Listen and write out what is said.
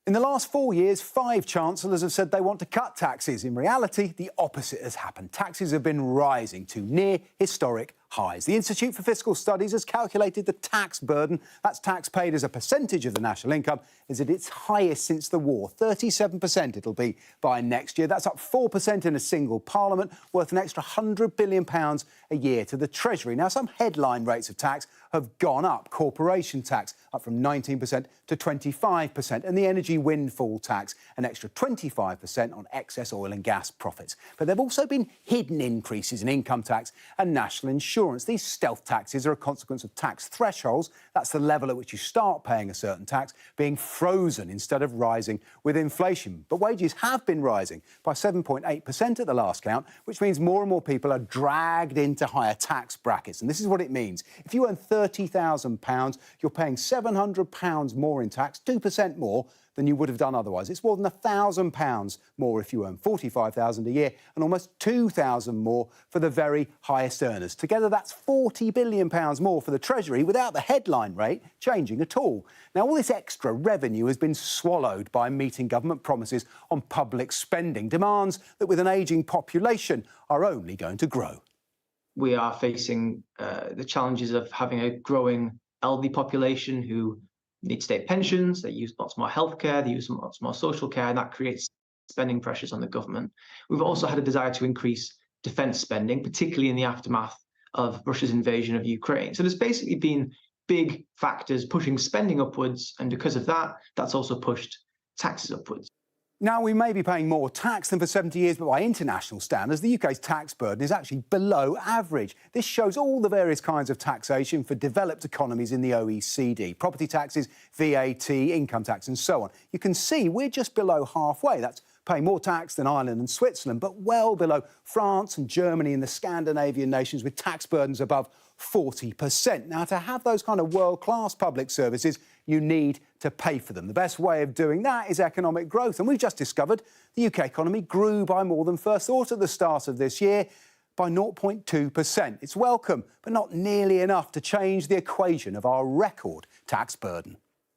In the last 4 years, 5 chancellors have said they want to cut taxes. In reality, the opposite has happened. Taxes have been rising to near historic highs. The Institute for Fiscal Studies has calculated the tax burden, that's tax paid as a percentage of the national income, is at its highest since the war. 37% it'll be by next year. That's up 4% in a single parliament, worth an extra £100 billion a year to the Treasury. Now, some headline rates of tax have gone up. Corporation tax up from 19% to 25%, and the energy windfall tax an extra 25% on excess oil and gas profits. But there have also been hidden increases in income tax and national insurance. These stealth taxes are a consequence of tax thresholds, that's the level at which you start paying a certain tax, being frozen instead of rising with inflation. But wages have been rising by 7.8% at the last count, which means more and more people are dragged into higher tax brackets. And this is what it means. If you earn £30,000, you're paying £700 more in tax, 2% more than you would have done otherwise. It's more than £1,000 more if you earn £45,000 a year, and almost £2,000 more for the very highest earners. Together, that's £40 billion more for the Treasury without the headline rate changing at all. Now, all this extra revenue has been swallowed by meeting government promises on public spending, demands that with an ageing population are only going to grow. We are facing the challenges of having a growing elderly population who need state pensions, they use lots more healthcare, they use lots more social care, and that creates spending pressures on the government. We've also had a desire to increase defence spending, particularly in the aftermath of Russia's invasion of Ukraine. So there's basically been big factors pushing spending upwards, and because of that, that's also pushed taxes upwards. Now, we may be paying more tax than for 70 years, but by international standards, the UK's tax burden is actually below average. This shows all the various kinds of taxation for developed economies in the OECD. Property taxes, VAT, income tax and so on. You can see we're just below halfway. That's paying more tax than Ireland and Switzerland, but well below France and Germany and the Scandinavian nations with tax burdens above 40%. Now, to have those kind of world-class public services, you need to pay for them. The best way of doing that is economic growth. And we've just discovered the UK economy grew by more than first thought at the start of this year, by 0.2%. It's welcome, but not nearly enough to change the equation of our record tax burden.